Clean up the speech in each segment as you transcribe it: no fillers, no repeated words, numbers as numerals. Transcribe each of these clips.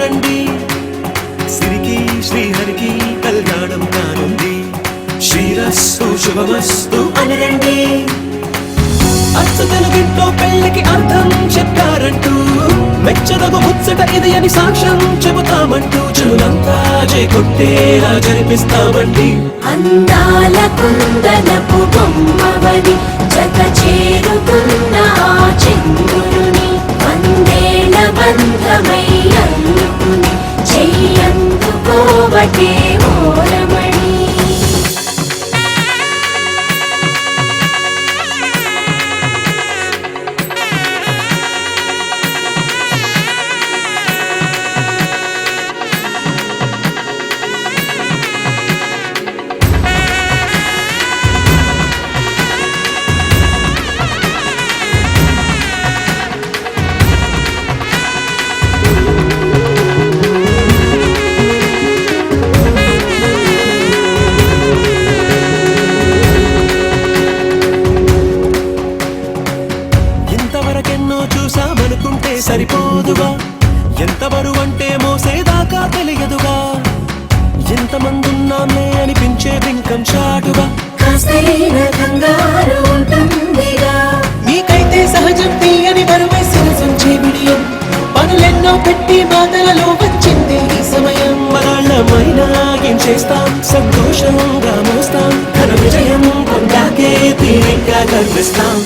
రండి సిరికి శ్రీహరికి కళ్యాణం కానుంది శ్రీరస్తు శుభమస్తు అని రండి అచ్చ తెలుగింట్లో పెళ్లికి అర్థం చెప్పారంటూ మెచ్చదగు ముచ్చట ఇది అని సాక్ష్యం చెబుతామంటూ చెవులంతా చేకొట్టేలా జరిపిస్తామండి అందాల కుందనపు బొమ్మవని జత చేరుతున్న ఆ చంద్రుని వందేల బంధమై అల్లుకుని చెయ్యందుకోవటే ఓరమణి ఇంతవరకెన్నో చూసామనుకుంటే సరిపోదుగా ఎంత బరువంటే మోసేదాకా తెలియదుగా ఎంతమందున్నామే అనిపించే బింకం చాటుగా కాస్తైన కంగారు ఉంటుందిగా మీకైతే సహజం తీయని బరువై సరసించే బిడియం పనులెన్నో పెట్టి మాటలలో వచ్చింది ఈ సమయం మనాళ్ళమైనా ఏం చేస్తాం సంతోషంగా మోస్తాం ఘన విజయం పొందాకే తీరిగ్గా కనిపిస్తాం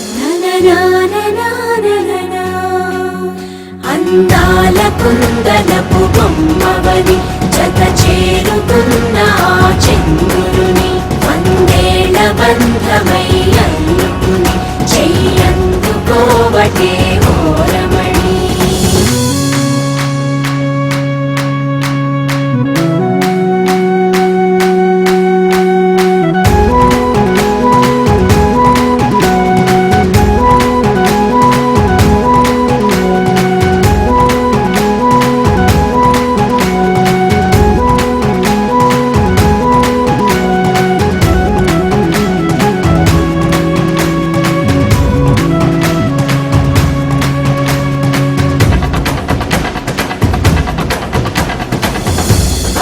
అందాల కుందనపు బొమ్మవని జత చేరుతున్న ఆ చంద్రుని వందేల బంధమై అల్లుకుని చెయ్యందుకోవటే ఓరమణి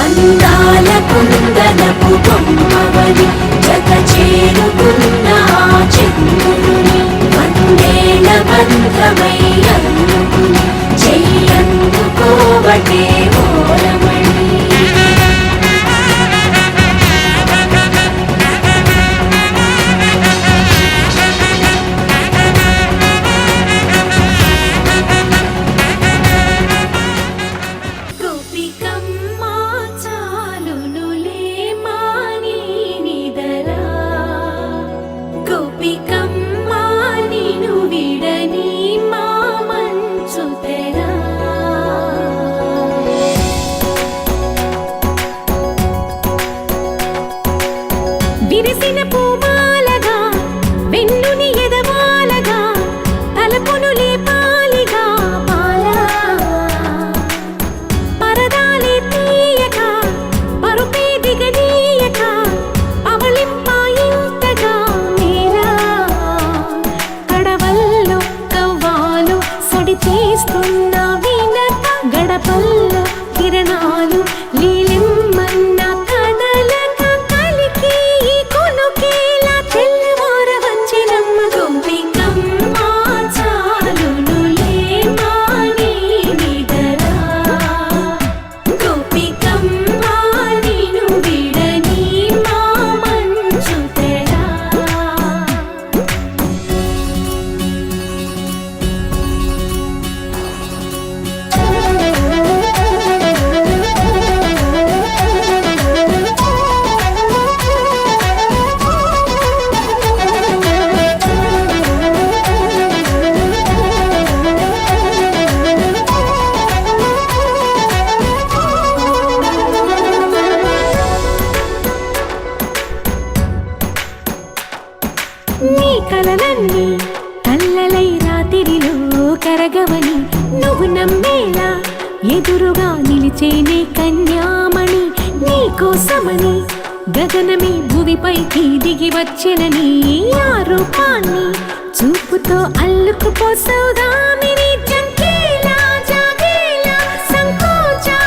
అందాల కుందనపు బొమ్మవని జత చేరుకున్న ఆ చంద్రుని వందేల బంధమై అల్లుకుని చెయ్యందుకోవటే ఓరమణి విరిసిన పూమాలగా వెన్నుని ఎదవాలగా తలపును లేపాలిగా మాలా పరదాలే తీయక పరుపే దిగనీయక అవలింపాయింతగా మేరా కడవల్లో కవ్వాలు సడి చేస్తున్న వినక గడపల్లో కిరణాలు లీలిమ్మన్న కదలక కలికి కొనుకేలా తెల్లవార వచ్చినమ్మ గోపికమ్మ చాలునులే మాని నిదరా గోపికమ్మ నిను విడని మా మంచు తెరా నీ కలలన్నీ కల్లలై రాత్రిలో కరగవని నువ్వు నమ్మేలా ఎదురుగా నిలిచేనే కన్యామణి నీ కోసమని గగనమే భువిపైకి దిగి వచ్చెనని ఆ రూపాన్ని చూపుతో అల్లుకుపోసౌదామిని జంకేలా జాగేలా సంకోచా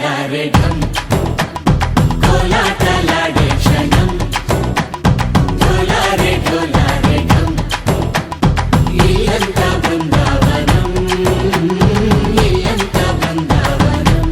ఢోలారే ఢమ్ కోలాటలాడే క్షణం ఢోలారే ఢోలారే ఢమ్ ఇల్లంతా బృందావనం ఇల్లంతా బృందావనం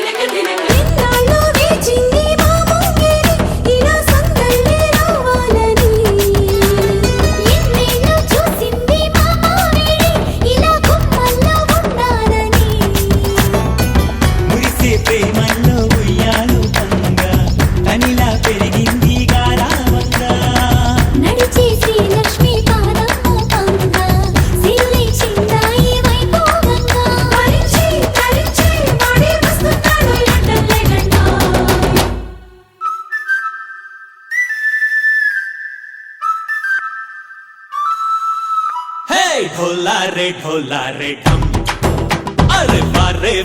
ఎన్నాళ్ళో వేచింది మా ముంగిలి ఇలా సందళ్ళే రావాలని ఎన్నేళ్ళు చూసింది మా మావేడి ఇలా గుమ్మల్లో ఉండాలని మురిసే ప్రేమల్లో ఉయ్యాలు పంగా తనిలా పెరిగింది గారావంగా నడిచే శ్రీలక్ష్మి పాదము పంగా సిరులై చిందాయి వైభోగంగా హరించి హరించి వాడే వస్తున్నాడు ఎండలే గంట హే ఢోలారే ఢమ్ అరే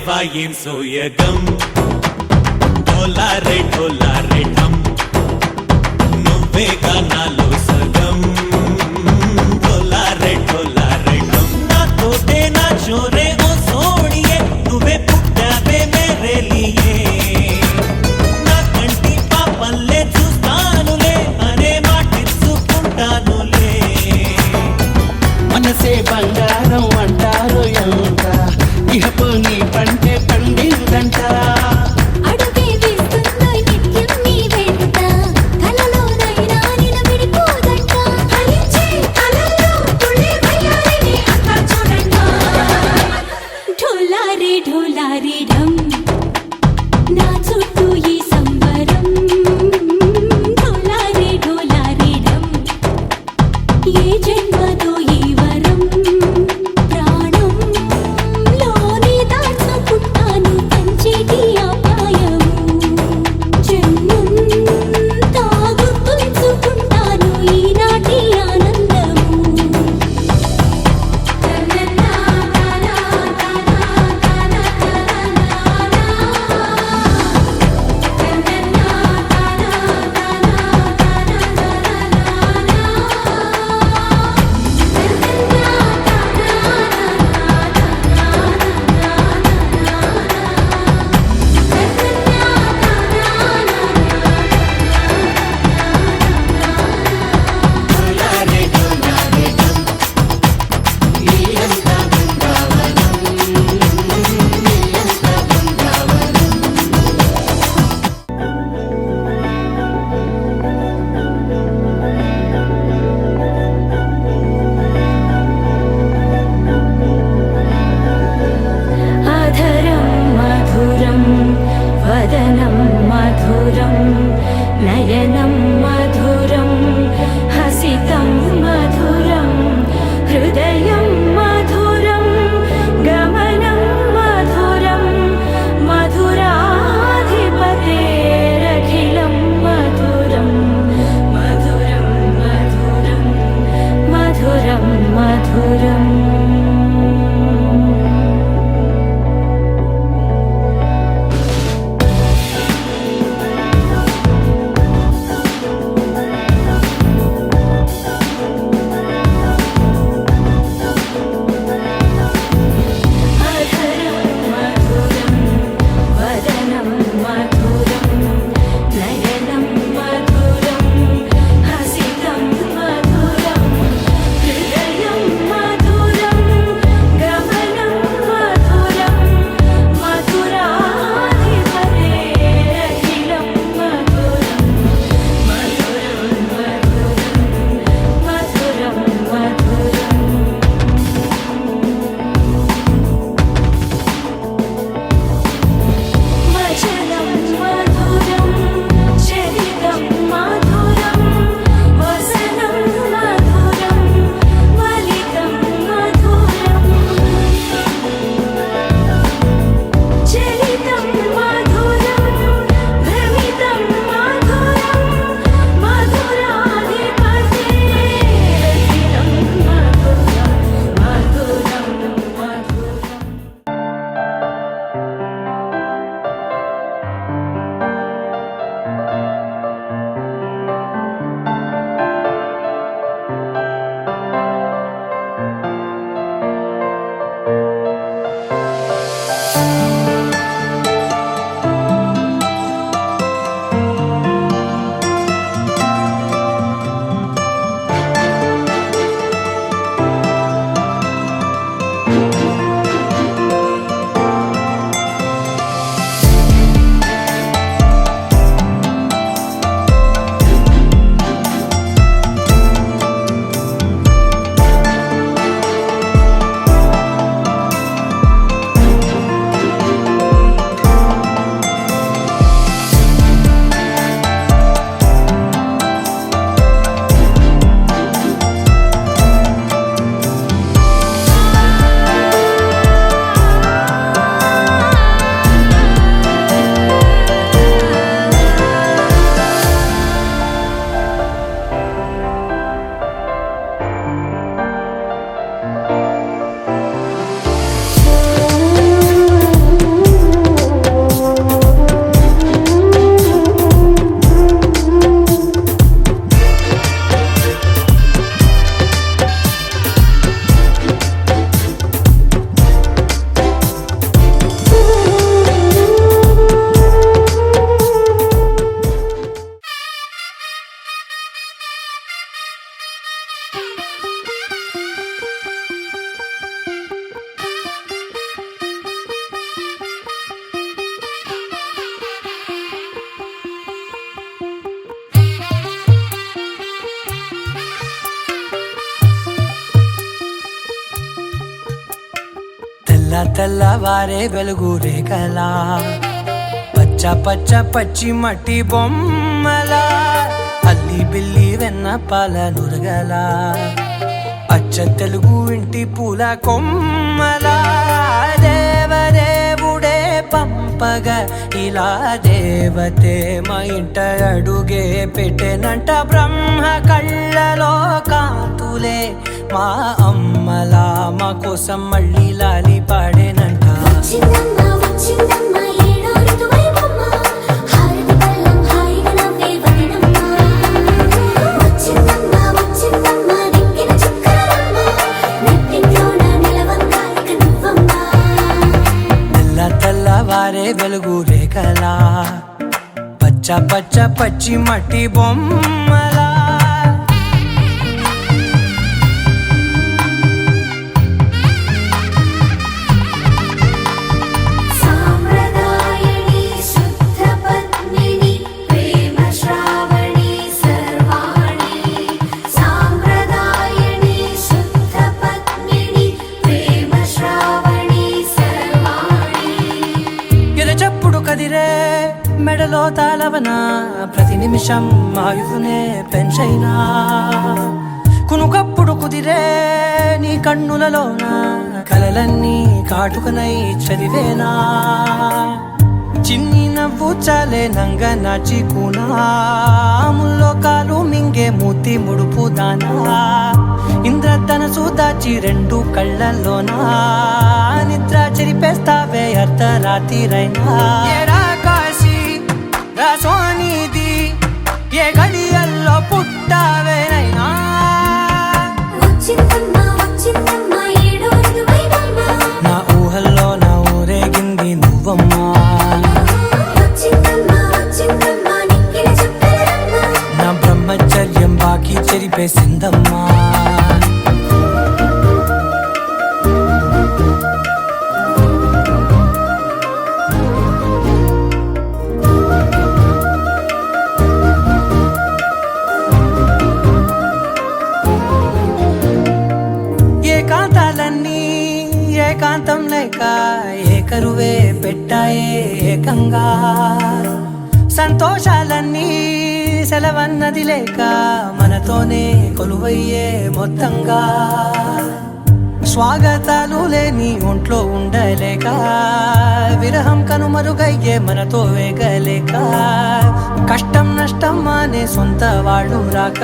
వా ఏం సోయగం ఢోలారే ఢమ్ నువ్వే గానాలో సగం ఢోలారే ఢమ్ నాతోటే నా చోరే ఓ సోణియే నువ్వే పుట్టావే మేరే లియే నా కంటి పాపల్లే చూస్తానులే అనే మాటిచ్చుకుంటానులే మనసే బంగారం అంటారు ఎంత ఇహపు నీ పంటే పండిందంట అడుగే వేస్తుందో నిత్యం నీ వెంట కలలోనైనా నిలబడిపోదంట హరించే కలల్లో తుళ్ళే వయ్యారిని అంతా చూడంట ఢోలారే ఢమ్ నా చుట్టూ ఈ సంబరం ఢోలారే ఢమ్ ఏ జన్మదో ఈ వరం ప్రాణంలోనే దాచుకుంటాను పంచేటి ఆప్యాయము జన్మంతా గుర్తుంచుకుంటాను ఈనాటి ఆనందము నా నా నా నా నా నా నా తెల్ల తెల్లవారే వెలుగు రేఖలా పచ్చ పచ్చ పచ్చి మట్టి బొమ్మలా అల్లి బిల్లి వెన్న పాల నురగలా అచ్చ తెలుగు ఇంటి పూల కొమ్మలా దేవదేవుడే పంపగా ఇలా దేవతే మా ఇంట అడుగే పెట్టెనంట బ్రహ్మ కళ్ళలో కాంతులే మా అమ్మలా మా కోసం మళ్ళీ లాలి పాడేనంట వచ్చిందమ్మ వచ్చిందమ్మ ఏడో ఋతువైవమ్మ హారతి పళ్ళం హాయిగా నవ్వే వదనమ్మ వచ్చిందమ్మ వచ్చిందమ్మ దిక్కిన చుక్కలమ్మ నెట్టింట్లోన నిలవంగా ఇక నువ్వమ్మ తెల్ల తెల్లవారే వెలుగు రేఖలా పచ్చ పచ్చ పచ్చి మట్టి బొమ్మలా సాంప్రదాయని శుద్ధ పద్మిని ప్రేమ శ్రావణి సర్వాణి సాంప్రదాయని శుద్ధ పద్మిని ప్రేమ శ్రావణి సర్వాణి ఎరచప్పుడు కదిరే మెడలో తాళవన ప్రతి నిమిషం ఆయుధునే పెంచైనా కునుకప్పుడు కుదిరే నీ కన్నులలోన కలలన్నీ కాటుకనై చదివేనా చిన్ని నవ్వు చాలే నంగ నాచి కూనాముల్లో కాలు మింగే మూతి ముడుపు దానా ఇంద్రధనసు దాచి రెండు కళ్ళల్లోనా నిద్ర చెరిపేస్తావే అర్ధరాత్రిరైనా ఏరా కాశీ రా సోనిది ఏ గడియల్లో పుట్టావేనైనా వచ్చిందమ్మ వచ్చిందమ్మ ఏడో ఋతువైవమ్మ నా ఊహల్లో నా ఊరేగింది నువ్వమ్మా వచ్చిందమ్మ వచ్చిందమ్మ నిక్కిన చుక్కలమ్మ నా బ్రహ్మచర్యం బాకీ చెరిపేసిందమ్మా ఏకాంతాలన్నీ ఏకాంతం లేక ఏకరువే పెట్టాయే ఏకంగా సంతోషాలన్నీ సెలవన్నది లేక మనతోనే కొలువయ్యే మొత్తంగా స్వాగతాలు లేని ఒంట్లో ఉండలేక విరహం కనుమరుగయ్యే మనతో వేగలేక కష్టం నష్టం అనే సొంత వాళ్ళు రాక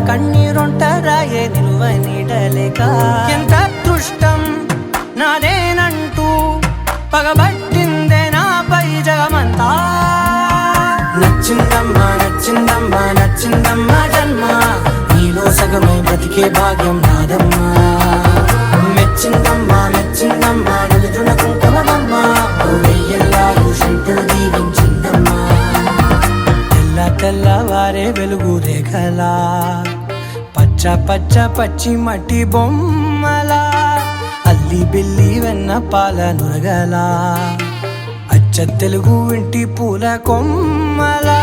కన్నీరొంటరాయే నిలువ నీడలేక ఎంత అదృష్టం నాదేనంటూ పగబట్టిందే నాపై జగమంతా నచ్చిందమ్మా నచ్చిందమ్మా నచ్చిందమ్మా జన్మ నీలో సగమై బ్రతికే భాగ్యం నాదమ్మా మెచ్చిందమ్మా మెచ్చిందమ్మా నిలుచున కుంకుమమ్మా వెయ్యల్లాగు శంకులు దీవించిందమ్మా తెల్ల తెల్లవారే వెలుగు రేఖలా పచ్చ పచ్చ పచ్చి మట్టి బొమ్మలా అల్లి బిల్లి వెన్న పాల నురగలా అచ్చ తెలుగు ఇంటి పూల కొమ్మలా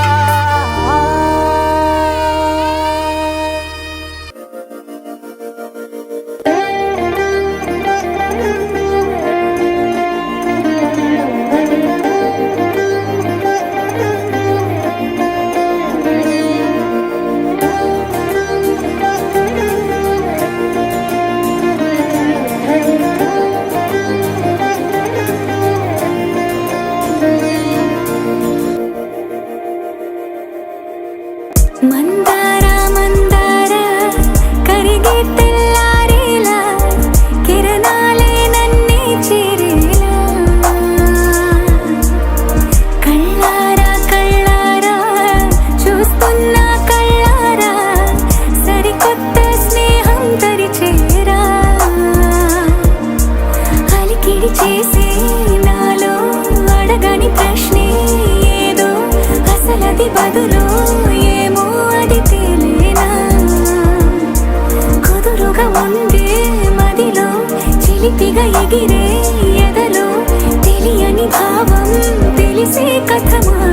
మందార మందార కరిగే తెల్లారేలా కిరణాలే నన్నే చేరేలా కళ్ళారా కళ్ళారా చూస్తున్నా కళ్ళారా సరికొత్త స్నేహం తరిచేరా అలికిడి చేసే నాలో అడగని ప్రశ్నే ఏదో అసలది బదులు ఏమో అది తేలేనా కుదురుగా ఉండే మదిలో చిలిపిగా ఎగిరే ఎదలో తెలియని భావం తెలిసే కథమా